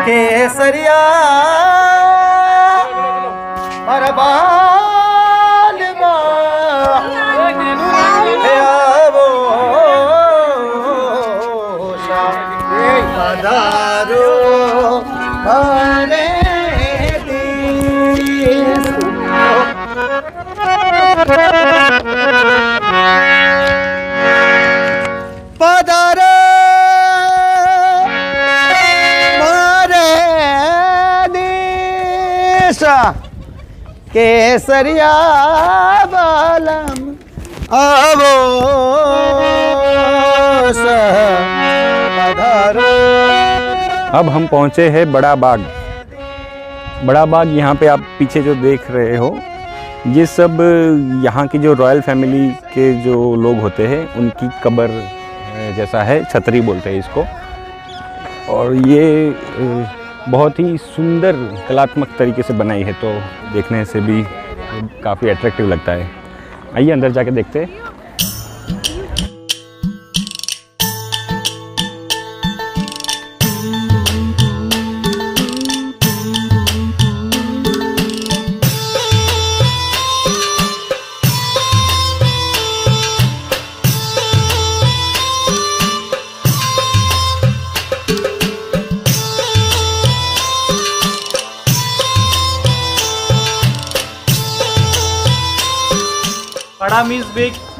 केसरिया मरबाल पधारो हरे पधारो मारे देश केसरिया बालम आवो पधारो। अब हम पहुंचे हैं बड़ा बाग। बड़ा बाग यहाँ पे आप पीछे जो देख रहे हो, ये सब यहाँ की जो रॉयल फैमिली के जो लोग होते हैं उनकी कब्र जैसा है, छतरी बोलते हैं इसको। और ये बहुत ही सुंदर कलात्मक तरीके से बनाई है, तो देखने से भी काफ़ी अट्रैक्टिव लगता है। आइए अंदर जाके देखते हैं। बड़ा मीन्स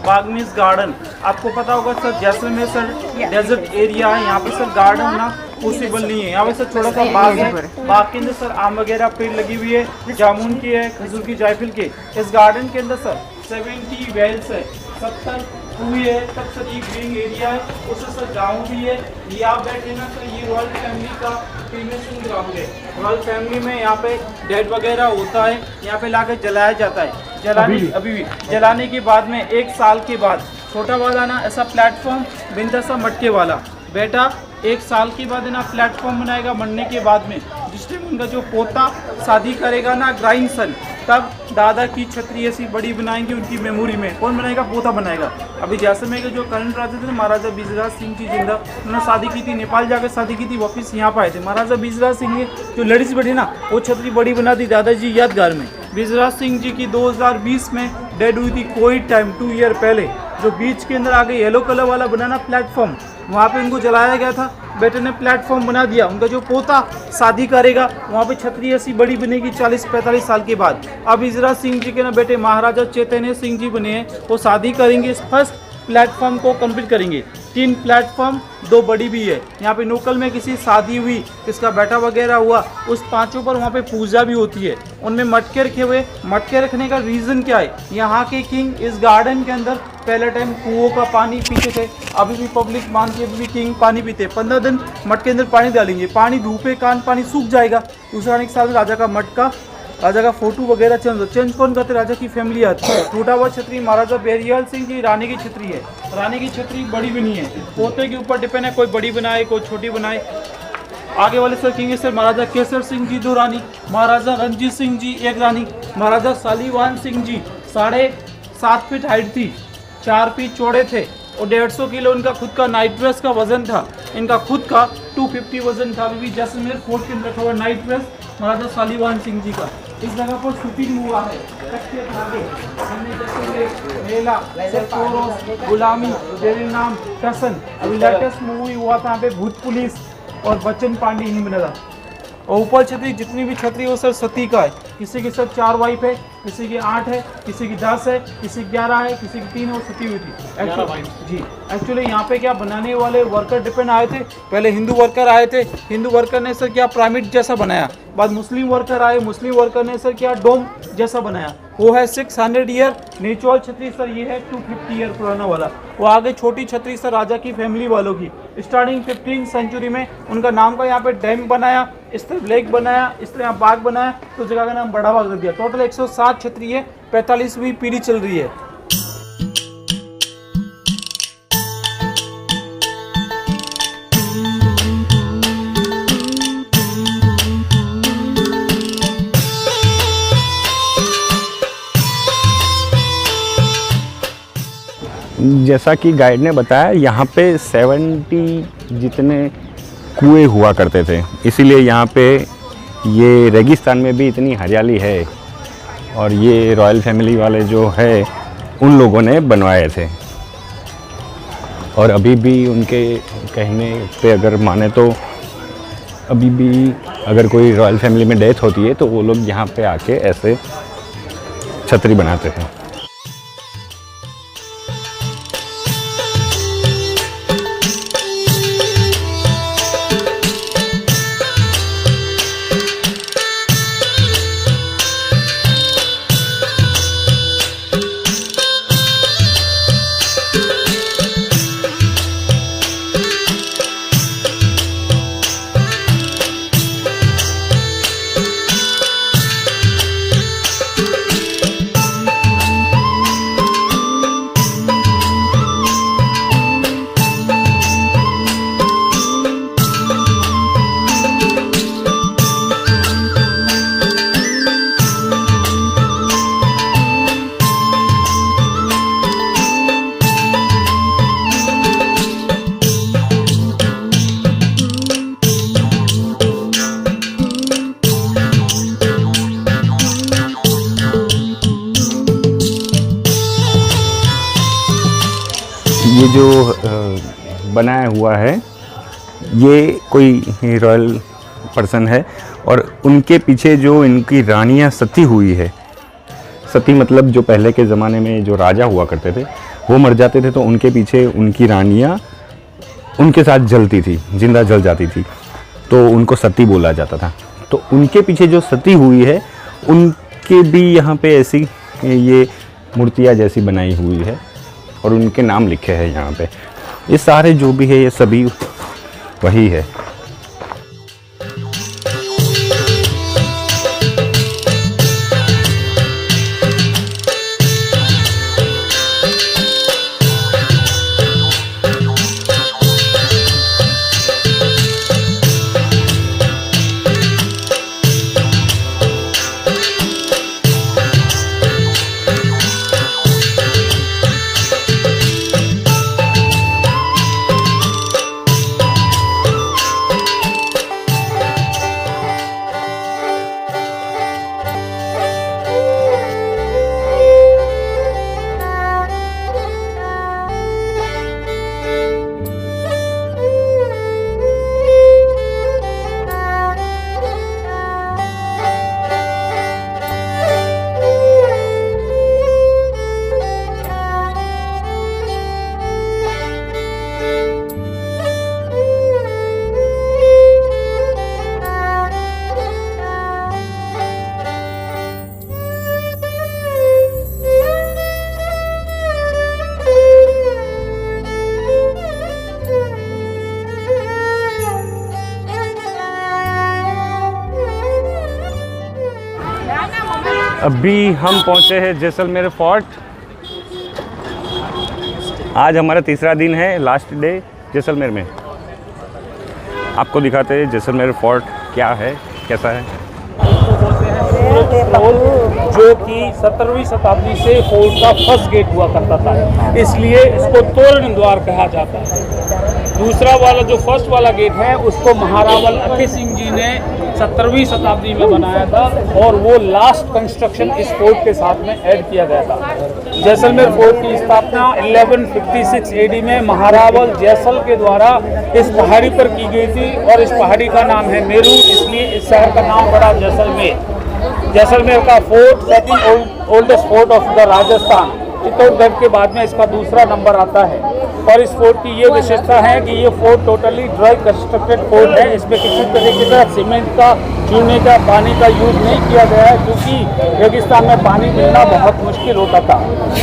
बाग मीन्स गार्डन। आपको पता होगा sir, Jaisalmer sir desert area है, यहाँ पे सर गार्डन ना पॉसिबल नहीं है। यहाँ पे सर छोटा सा बाग है, बाग के अंदर सर आम वगैरह पेड़ लगी हुई है, जामुन की है, खजूर की, जायफल के। इस गार्डन के अंदर सर 70 वेल्स है, 70 हुई है, तब सर ये ग्रीन एरिया है, उससे सर ग्राउंड भी है। ये आप बैठे ना सर, ये रॉयल फैमिली का क्रीमेशन ग्राउंड है। रॉयल फैमिली में यहाँ पे डेड वगैरह होता है, यहाँ पे लाके जलाया जाता है। अभी भी जलाने के बाद में 1 साल के बाद छोटा वाला ना ऐसा प्लेटफॉर्म बिंदा सा मटके वाला बेटा 1 साल के बाद ना प्लेटफॉर्म बनाएगा। मरने के बाद में जिस टाइम उनका जो पोता शादी करेगा ना ग्राइंड सन, तब दादा की छतरी ऐसी बड़ी बनाएंगे उनकी मेमोरी में। कौन बनाएगा? पोता बनाएगा। अभी जैसलमेर के जो करंट राजा थे महाराजा बिजराज सिंह जी जिंदा, उन्होंने शादी की थी, नेपाल जाकर शादी की थी, वापस यहाँ पर आए थे। महाराजा बिजराज सिंह ने जो लड़ीज बैठी ना, वो छतरी बड़ी बना दी दादाजी यादगार में। बिजराज सिंह जी की 2020 में डेड हुई थी कोविड टाइम 2 ईयर पहले। जो बीच के अंदर आगे येलो कलर वाला बनाना प्लेटफॉर्म, वहाँ पे इनको जलाया गया था। बेटे ने प्लेटफॉर्म बना दिया, उनका जो पोता शादी करेगा वहाँ पे छतरी ऐसी बड़ी बनेगी 40-45 साल के बाद। अब बिजराज सिंह जी के ना बेटे महाराजा चैतन्य सिंह जी बने हैं, वो शादी करेंगे, इस फर्स्ट प्लेटफॉर्म को कंप्लीट करेंगे। 3 प्लेटफॉर्म, 2 बड़ी भी है। यहाँ पे लोकल में किसी शादी हुई, किसका बेटा वगैरह हुआ, उस 5 पर वहाँ पे पूजा भी होती है। उनमें मटके रखे हुए। मटके रखने का रीज़न क्या है? यहाँ के किंग इस गार्डन के अंदर पहले टाइम कुओं का पानी पीते थे, अभी भी पब्लिक मानती है, अभी भी किंग पानी पीते। 15 दिन मटके अंदर पानी डालेंगे, पानी धूपे कान पानी सूख जाएगा। दूसरा एक साल में राजा का मटका, राजा का फोटो वगैरह चेंज कौन करते? राजा की फैमिली आती है। टूटा हुआ छतरी महाराजा बेरियाल सिंह की रानी की छतरी है। रानी की छतरी बड़ी बनी है, पोते के ऊपर डिपेंड है, कोई बड़ी बनाए कोई छोटी बनाए। आगे वाले सर किंग सर महाराजा केसर सिंह जी 2 रानी, महाराजा रणजीत सिंह जी 1 रानी, महाराजा सालीवान सिंह जी 7.5 फीट हाइट थी, 4 फीट चौड़े थे और 150 किलो इनका खुद का नाइट ड्रेस का वजन था। इनका खुद का 250 वजन था। अभी जैसलमेर फोर्ट के अंदर रखा हुआ नाइट ड्रेस महाराजा सालीवान सिंह जी का। इस जगह पर शूटिंग हुआ है। मेला, गुलामी, तेरे नाम, टसन, अभी लेटेस्ट मूवी हुआ था यहाँ पे भूत पुलिस और बच्चन पांडे नहीं बना था। और ऊपर छतरी जितनी भी छतरी वो सर सती का है। किसी की सर 4 वाइफ है, किसी की 8 है, किसी की 10 है, किसी की 11 है, किसी की 3 और सती हुई थी। जी एक्चुअली यहाँ पे क्या बनाने वाले वर्कर डिपेंड आए थे। पहले हिंदू वर्कर आए थे, हिंदू वर्कर ने सर क्या पिरामिड जैसा बनाया। बाद मुस्लिम वर्कर आए, मुस्लिम वर्कर ने सर क्या डोम जैसा बनाया। वो है 600 ईयर नेचुरल छतरी सर, ये है 250 ईयर पुराना वाला। वो आगे छोटी छतरी सर राजा की फैमिली वालों की। स्टार्टिंग 15th सेंचुरी में उनका नाम का यहाँ पे डैम बनाया, इस तरफ लेक बनाया, इस तरह यहाँ बाग बनाया, तो जगह का नाम बड़ा बाग रख दिया। टोटल 107 छतरी है, 45वीं पीढ़ी चल रही है। जैसा कि गाइड ने बताया, यहाँ पे 70 जितने कुएं हुआ करते थे, इसीलिए यहाँ पे ये रेगिस्तान में भी इतनी हरियाली है। और ये रॉयल फैमिली वाले जो है उन लोगों ने बनवाए थे। और अभी भी उनके कहने पे अगर माने तो अभी भी अगर कोई रॉयल फैमिली में डेथ होती है तो वो लोग यहाँ पे आके ऐसे छतरी बनाते हैं। ये जो बनाया हुआ है ये कोई रॉयल पर्सन है और उनके पीछे जो इनकी रानियां सती हुई है, सती मतलब जो पहले के ज़माने में जो राजा हुआ करते थे वो मर जाते थे तो उनके पीछे उनकी रानियां उनके साथ जलती थी, जिंदा जल जाती थी, तो उनको सती बोला जाता था। तो उनके पीछे जो सती हुई है उनके भी यहाँ पे ऐसी ये मूर्तियाँ जैसी बनाई हुई है और उनके नाम लिखे हैं यहाँ पे। ये सारे जो भी है ये सभी वही है। अभी हम पहुंचे हैं जैसलमेर फोर्ट। आज हमारा तीसरा दिन है, लास्ट डे जैसलमेर में। आपको दिखाते हैं जैसलमेर फोर्ट क्या है, कैसा है। जो कि 17वीं शताब्दी से फोर्ट का फर्स्ट गेट हुआ करता था, इसलिए इसको तोरण द्वार कहा जाता है। दूसरा वाला जो फर्स्ट वाला गेट है उसको महारावल अति सिंह जी ने 17वीं शताब्दी में बनाया था और वो लास्ट कंस्ट्रक्शन इस फोर्ट के साथ में ऐड किया गया था। जैसलमेर फोर्ट की स्थापना 1156 एडी में महारावल जैसल के द्वारा इस पहाड़ी पर की गई थी और इस पहाड़ी का नाम है मेरू, इसलिए इस शहर का नाम पड़ा जैसलमेर। जैसलमेर का fort second oldest fort of the Rajasthan, Chittorgarh के बाद में इसका दूसरा नंबर आता है। और इस फोर्ट की ये विशेषता है कि ये fort totally dry constructed fort है। इसमें किसी तरीके का सीमेंट का, चूने का, पानी का यूज नहीं किया गया है, क्योंकि रेगिस्तान में पानी मिलना बहुत मुश्किल होता था।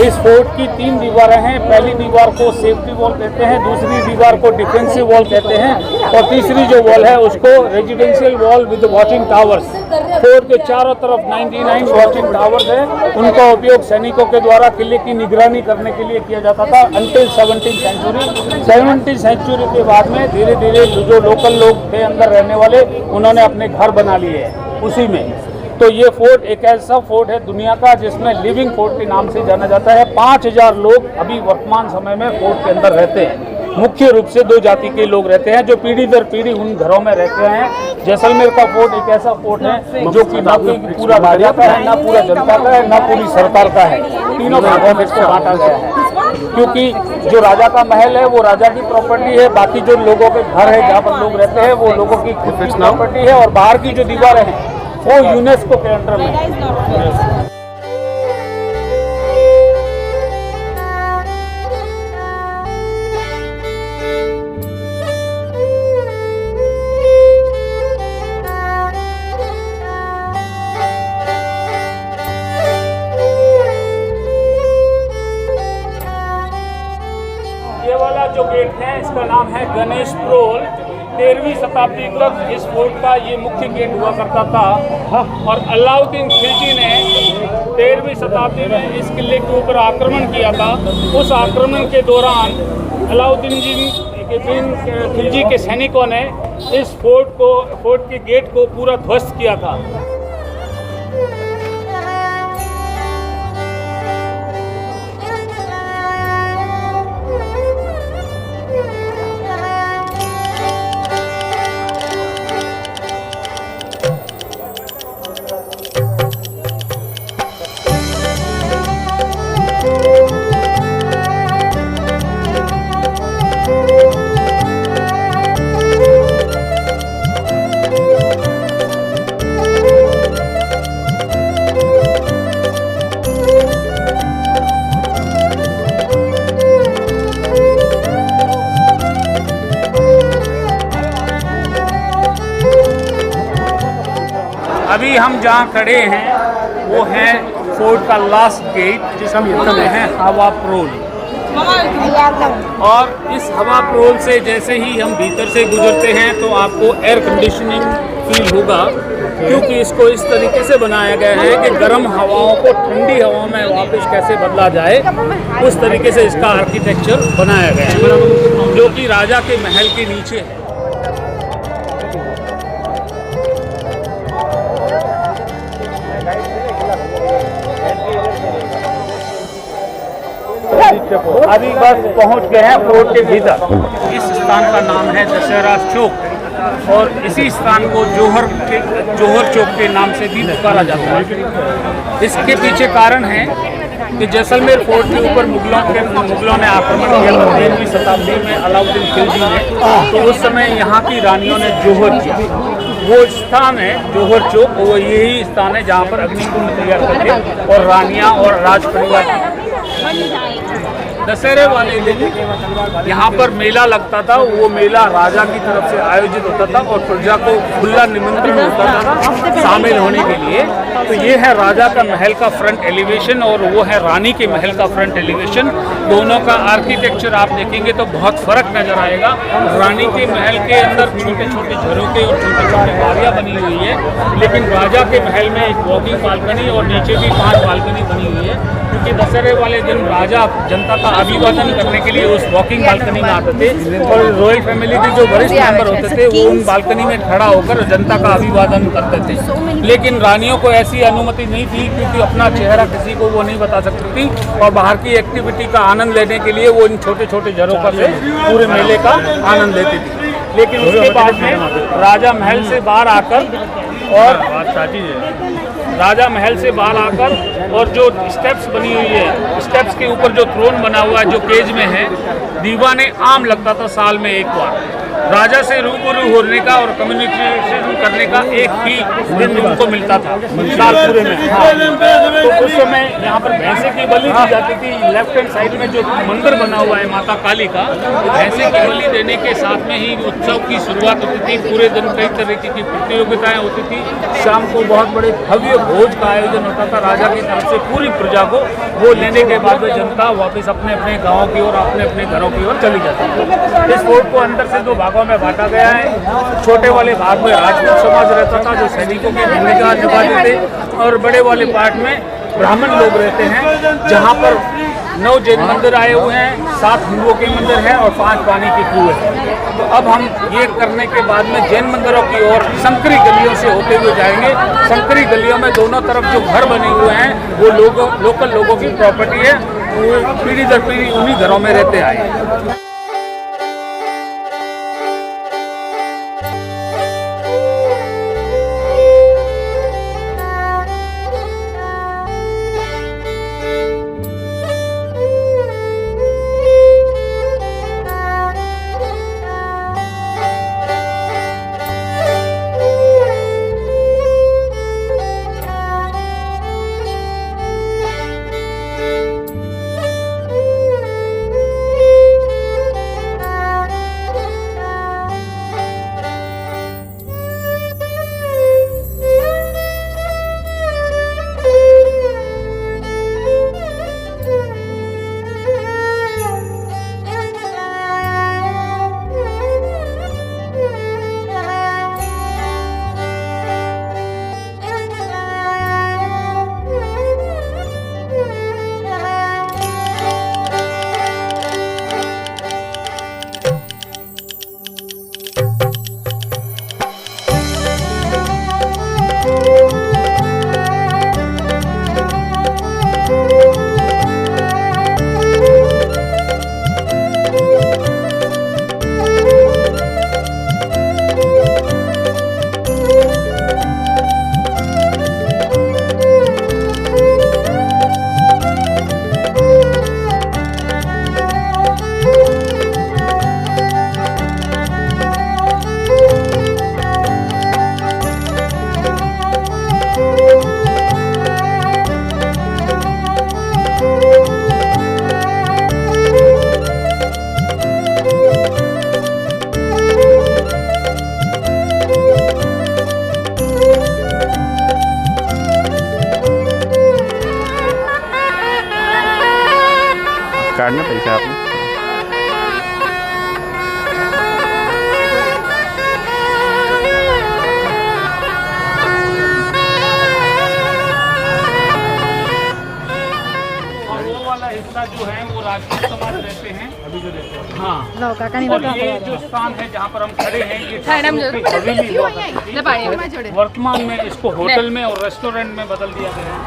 इस फोर्ट की 3 दीवारें हैं। पहली दीवार को सेफ्टी वॉल कहते हैं, दूसरी दीवार को डिफेंसिव वॉल कहते हैं और तीसरी जो वॉल है उसको residential wall with watching towers. Fort के चारों तरफ 99 वॉचिंग टावर्स है। उनका उपयोग सैनिकों के द्वारा किले की निगरानी करने के लिए किया जाता था अंटिल 17th सेंचुरी के बाद में धीरे धीरे जो लोकल लोग थे अंदर रहने वाले, उन्होंने अपने घर बना लिए उसी में। तो ये फोर्ट एक ऐसा फोर्ट है दुनिया का जिसमें लिविंग फोर्ट के नाम से जाना जाता है। 5000 लोग अभी वर्तमान समय में फोर्ट के अंदर रहते हैं। मुख्य रूप से 2 जाति के लोग रहते हैं जो पीढ़ी दर पीढ़ी उन घरों में रहते हैं। जैसलमेर का फोर्ट एक ऐसा फोर्ट है जो कि ना कोई पूरा राजा का है, ना पूरा जनता का है, ना पूरी सरकार का है। तीनों भागों में इसको बांटा गया है, क्योंकि जो राजा का महल है वो राजा की प्रॉपर्टी है, बाकी जो लोगों के घर है जहाँ पर लोग रहते हैं वो लोगों की खुद की प्रॉपर्टी है, और बाहर की जो दीवारें हैं वो यूनेस्को के अंडर में है। ये वाला जो गेट है इसका नाम है गणेश प्रोल। 13वीं शताब्दी तक इस फोर्ट का ये मुख्य गेट हुआ करता था, और अलाउद्दीन खिलजी ने 13वीं शताब्दी में इस किले के ऊपर आक्रमण किया था। उस आक्रमण के दौरान अलाउद्दीन खिलजी के सैनिकों ने इस फोर्ट के गेट को पूरा ध्वस्त किया था। अभी हम जहाँ खड़े हैं वो है फोर्ट का लास्ट गेट, जिसे हम कहते हैं हवा प्रोल। और इस हवा प्रोल से जैसे ही हम भीतर से गुजरते हैं तो आपको एयर कंडीशनिंग फील होगा, क्योंकि इसको इस तरीके से बनाया गया है कि गर्म हवाओं को ठंडी हवाओं में वापस कैसे बदला जाए, उस तरीके से इसका आर्किटेक्चर बनाया गया है, जो कि राजा के महल के नीचे है। अभी बस पहुंच गए हैं फोर्ट के भीतर। इस स्थान का नाम है दशहरा चौक, और इसी स्थान को जोहर चौक के नाम से भी पुकारा जाता है। इसके पीछे कारण है कि जैसलमेर फोर्ट के ऊपर मुगलों ने आक्रमण किया था 13वीं शताब्दी में अलाउद्दीन खिलजी ने। तो उस समय यहाँ की रानियों ने जोहर किया। वो स्थान है जोहर चौक, वो यही स्थान है जहाँ पर अग्निकुंड तैयार करके और रानियाँ और राज परिवार दशहरे वाले दिन यहाँ पर मेला लगता था। वो मेला राजा की तरफ से आयोजित होता था और प्रजा को खुला निमंत्रण होता था शामिल होने के लिए। तो ये है राजा का महल का फ्रंट एलिवेशन और वो है रानी के महल का फ्रंट एलिवेशन। दोनों का आर्किटेक्चर आप देखेंगे तो बहुत फर्क नजर आएगा। रानी के महल के अंदर छोटे छोटे झरोखे और छोटे छोटे बारियाँ बनी हुई है, लेकिन राजा के महल में एक वॉकिंग बालकनी और नीचे भी 5 बालकनी बनी हुई है, क्योंकि दशहरे वाले दिन राजा जनता का अभिवादन करने के लिए उस वॉकिंग बालकनी में आते थे और रॉयल फैमिली के जो वरिष्ठ मेंबर होते थे वो उन बालकनी में खड़ा होकर जनता का अभिवादन करते थे। लेकिन रानियों को ऐसी अनुमति नहीं थी, क्योंकि अपना चेहरा किसी को वो नहीं बता सकती थी और बाहर की एक्टिविटी का आनंद लेने के लिए वो इन छोटे छोटे झरोखों से पूरे मेले का आनंद लेती थी। लेकिन उसके बाद में राजा महल से बाहर आकर और जो स्टेप्स बनी हुई है, स्टेप्स के ऊपर जो थ्रोन बना हुआ है जो केज में है, दीवाने आम लगता था साल में एक बार राजा से रूबरू होने का और कम्युनिकेशन करने का एक ही दिन उनको मिलता था साल पूरे में। तो उस समय यहाँ पर भैंसे की बलि दी जाती थी। लेफ्ट हैंड साइड में जो मंदिर बना हुआ है माता काली का, भैंसे की बलि देने के साथ में ही उत्सव की शुरुआत होती थी। पूरे दिन कई तरीके की प्रतियोगिताएं होती थी। शाम को बहुत बड़े भव्य भोज का आयोजन होता था राजा की तरफ से पूरी प्रजा को। वो लेने के बाद में जनता वापस अपने अपने गाँव की ओर अपने अपने घरों की ओर चली जाती थी। इस फोर्ट को अंदर से 2 भागों में बांटा गया है। छोटे वाले भाग में राजपूत समाज रहता था जो सैनिकों की भूमिका निभाते थे, और बड़े वाले पार्ट में ब्राह्मण लोग रहते हैं, जहाँ पर 9 जैन मंदिर आए हुए हैं, 7 हिंदुओं के मंदिर हैं और 5 पानी के कुएं हैं। तो अब हम ये करने के बाद में जैन मंदिरों की ओर संकरी गलियों से होते हुए जाएंगे। संकरी गलियों में दोनों तरफ जो घर बने हुए हैं वो लोकल लोगों की प्रॉपर्टी है। वो पीढ़ी दर पीढ़ी उन्हीं घरों में रहते आए। ठीक है आपने। और वो वाला हिस्सा जो है वो राजपूत समाज रहते हैं अभी जो रहते हैं। हाँ, नौका का नहीं और बता ये जो स्थान है जहाँ पर हम खड़े हैं ये मैडम ठाकुरों की हवेली हुआ करती थी। वर्तमान में इसको होटल में और रेस्टोरेंट में बदल दिया गया है।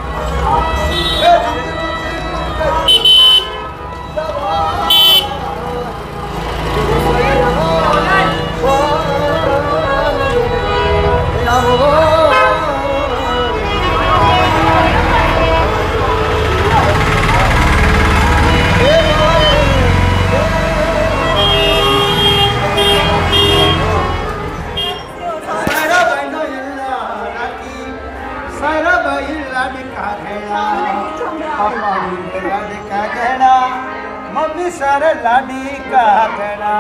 मम्मी सारे लाडी का कहना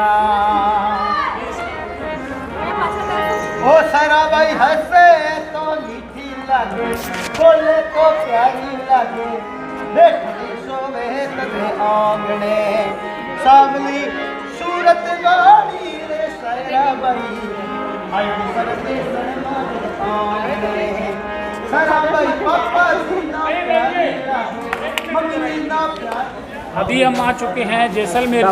ओ सारा भाई हंसे तो मीठी लगे, बोले तो प्यारी लगे, बैठी सोवे तके आंगने सावली सूरत गाड़ी रे सारा भाई आई सरते सरना आंगने सारा भाई पापा सीना प्यारी लगे, मम्मी सीना प्यारी। अभी हम आ चुके हैं जैसलमेर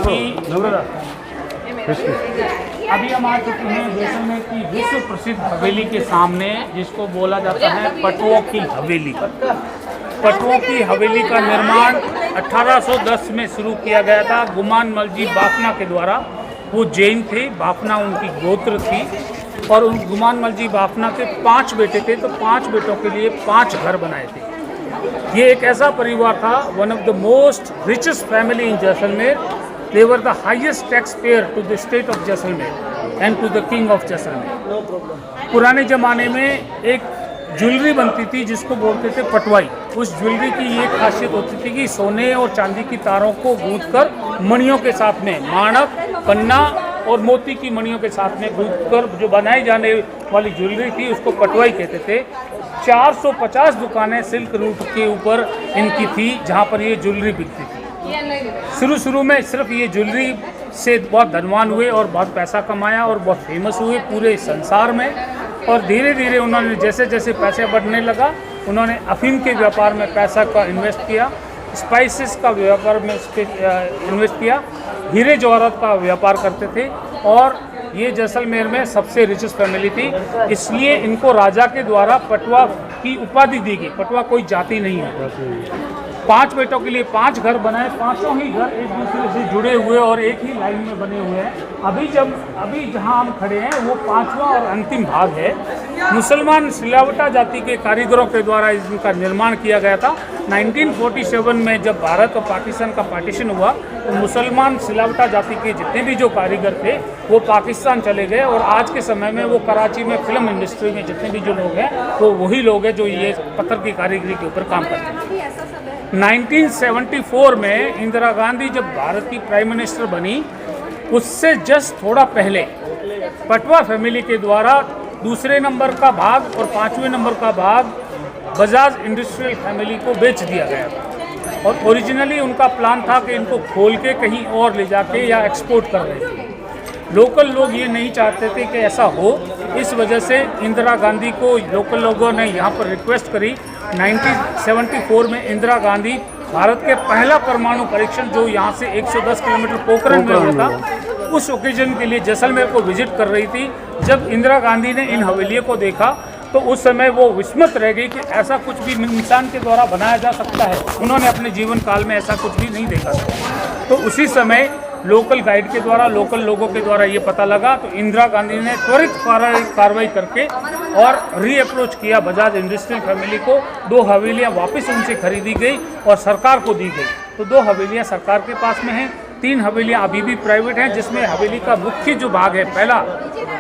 की विश्व प्रसिद्ध हवेली के सामने, जिसको बोला जाता है पटवों की हवेली। पटवों की हवेली का निर्माण 1810 में शुरू किया गया था गुमान मलजी बाफना के द्वारा। वो जैन थे, बाफना उनकी गोत्र थी और उन गुमान मलजी बाफना के 5 बेटे थे, तो 5 बेटों के लिए 5 घर बनाए थे। ये एक ऐसा परिवार था, one of the most richest family in Jaisalmer. They were the highest tax payer to the state of Jaisalmer and to the king of Jaisalmer. पुराने ज़माने में एक ज्वेलरी बनती थी जिसको बोलते थे पटवाई। उस ज्वेलरी की ये खासियत होती थी कि सोने और चांदी की तारों को गूंथकर मणियों के साथ में, माणक, पन्ना और मोती की मणियों के साथ में गूंथकर जो बनाई जाने वाली ज्वेलरी थी उसको पटवाई कहते थे। 450 दुकानें सिल्क रूट के ऊपर इनकी थी जहाँ पर ये ज्वेलरी बिकती थी। शुरू में सिर्फ ये ज्वेलरी से बहुत धनवान हुए और बहुत पैसा कमाया और बहुत फेमस हुए पूरे संसार में। और धीरे धीरे उन्होंने जैसे जैसे पैसे बढ़ने लगा, उन्होंने अफीम के व्यापार में पैसा का इन्वेस्ट किया, स्पाइसेस का व्यापार में इन्वेस्ट किया, हीरे जवाहरात का व्यापार करते थे। और ये जैसलमेर में सबसे रिचेस्ट फैमिली थी, इसलिए इनको राजा के द्वारा पटवा की उपाधि दी गई। पटवा कोई जाति नहीं है। 5 बेटों के लिए 5 घर बनाए, 5ों ही घर एक दूसरे से जुड़े हुए और एक ही लाइन में बने हुए हैं। अभी जहां हम खड़े हैं वो 5वां और अंतिम भाग है। मुसलमान सिलावटा जाति के कारीगरों के द्वारा इनका निर्माण किया गया था। 1947 में जब भारत और पाकिस्तान का पार्टीशन हुआ तो मुसलमान सिलावटा जाति के जितने भी जो कारीगर थे वो पाकिस्तान चले गए और आज के समय में वो कराची में फिल्म इंडस्ट्री में जितने भी जो लोग हैं वो वही लोग हैं जो ये पत्थर की कारीगरी के ऊपर काम करते हैं। 1974 में इंदिरा गांधी जब भारत की प्राइम मिनिस्टर बनी, उससे जस्ट थोड़ा पहले पटवा फैमिली के द्वारा दूसरे नंबर का भाग और 5वें नंबर का भाग बजाज इंडस्ट्रियल फैमिली को बेच दिया गया। और ओरिजिनली उनका प्लान था कि इनको खोल के कहीं और ले जाके या एक्सपोर्ट कर रहे थे। लोकल लोग ये नहीं चाहते थे कि ऐसा हो, इस वजह से इंदिरा गांधी को लोकल लोगों ने यहाँ पर रिक्वेस्ट करी। 1974 में इंदिरा गांधी भारत के पहला परमाणु परीक्षण जो यहाँ से 110 किलोमीटर पोखरण में हुआ था, उस ओकेजन के लिए जैसलमेर को विजिट कर रही थी। जब इंदिरा गांधी ने इन हवेलियों को देखा तो उस समय वो विस्मित रह गई कि ऐसा कुछ भी इंसान के द्वारा बनाया जा सकता है। उन्होंने अपने जीवन काल में ऐसा कुछ भी नहीं देखा था। तो उसी समय लोकल गाइड के द्वारा, लोकल लोगों के द्वारा ये पता लगा तो इंदिरा गांधी ने त्वरित कार्रवाई करके और रीअप्रोच किया बजाज इंडस्ट्रियल फैमिली को। 2 हवेलियाँ वापस उनसे खरीदी गई और सरकार को दी गई। तो 2 हवेलियाँ सरकार के पास में हैं, 3 हवेलियाँ अभी भी प्राइवेट हैं, जिसमें हवेली का मुख्य जो भाग है, पहला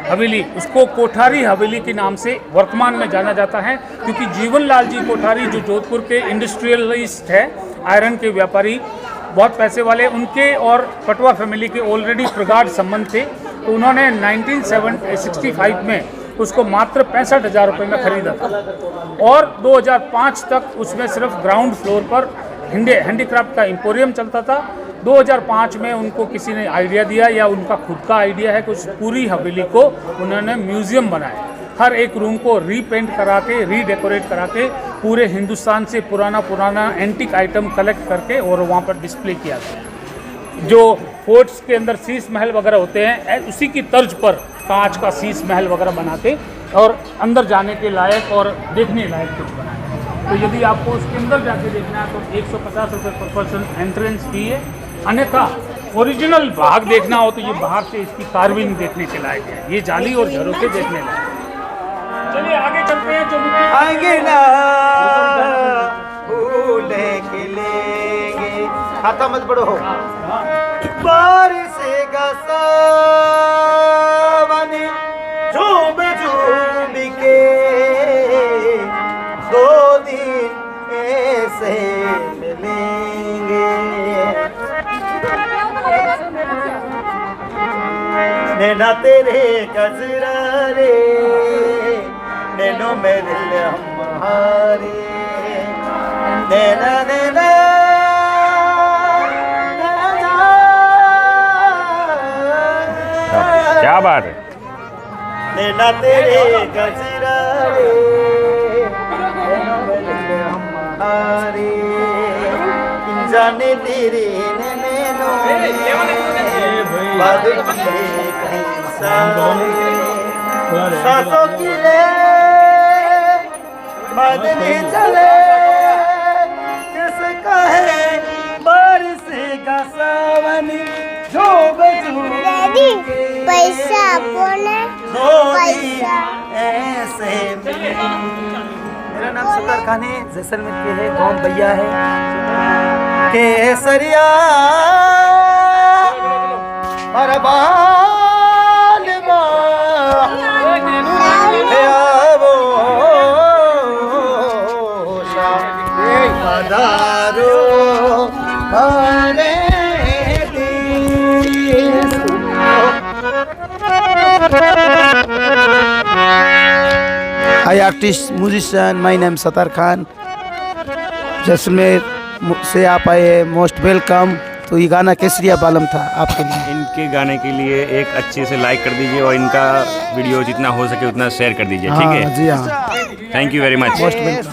हवेली, उसको कोठारी हवेली के नाम से वर्तमान में जाना जाता है, क्योंकि जीवनलाल जी कोठारी जो जोधपुर के इंडस्ट्रियलिस्ट है, आयरन के व्यापारी, बहुत पैसे वाले, उनके और पटवा फैमिली के ऑलरेडी प्रगाढ़ संबंध थे। तो उन्होंने 1965 में उसको मात्र 65,000 रुपये में खरीदा था और 2005 तक उसमें सिर्फ ग्राउंड फ्लोर पर हैंडीक्राफ्ट का एम्पोरियम चलता था 2005 में उनको किसी ने आइडिया दिया या उनका खुद का आइडिया है, कुछ पूरी हवेली को उन्होंने म्यूज़ियम बनाया। हर एक रूम को रीपेंट करा के, रीडेकोरेट करा के, पूरे हिंदुस्तान से पुराना एंटीक आइटम कलेक्ट करके और वहाँ पर डिस्प्ले किया गया। जो फोर्ट्स के अंदर शीश महल वगैरह होते हैं, उसी की तर्ज पर कांच का शीश महल वगैरह बना के और अंदर जाने के लायक और देखने लायक कुछ बनाया। तो यदि आपको उसके अंदर जाके देखना है तो 150 रुपये पर पर्सन एंट्रेंस फी है। अन्यथा ओरिजिनल बाग देखना हो तो ये बाहर से इसकी कार्विंग देखने के लायक है, ये जाली और झरोखे देखने लायक है। चलिए आगे चलते हैं। जो आएंगे ना भूले के लेंगे, खाता मत बड़ो हो। बारिश का सावन झूम झूम के 2 दिन ऐसे मिलेंगे। नैना तेरे गजरा रे, नैनो मेरे हमारे, नैना नैना क्या बात है। नैना तेरे गजरा रे, नैनो मेरे हमारे, जाने तेरे नैनो बादल कहीं सांसों की ले बादले चले, किसका है बारिश का सावन जो डैडी पैसा बोले पैसा ऐसे मिले। मेरा नाम सतार खान है, जैसलमेर के है, गाँव भैया है केसरिया और Hi artist, musician, my name is Satar Khan. Jaisalmer से आप आए, मोस्ट वेलकम। तो ये गाना केसरिया बालम था आपके लिए। इनके गाने के लिए एक अच्छे से लाइक कर दीजिए और इनका वीडियो जितना हो सके उतना शेयर कर दीजिए, ठीक है? जी हाँ, thank you very much. Most welcome.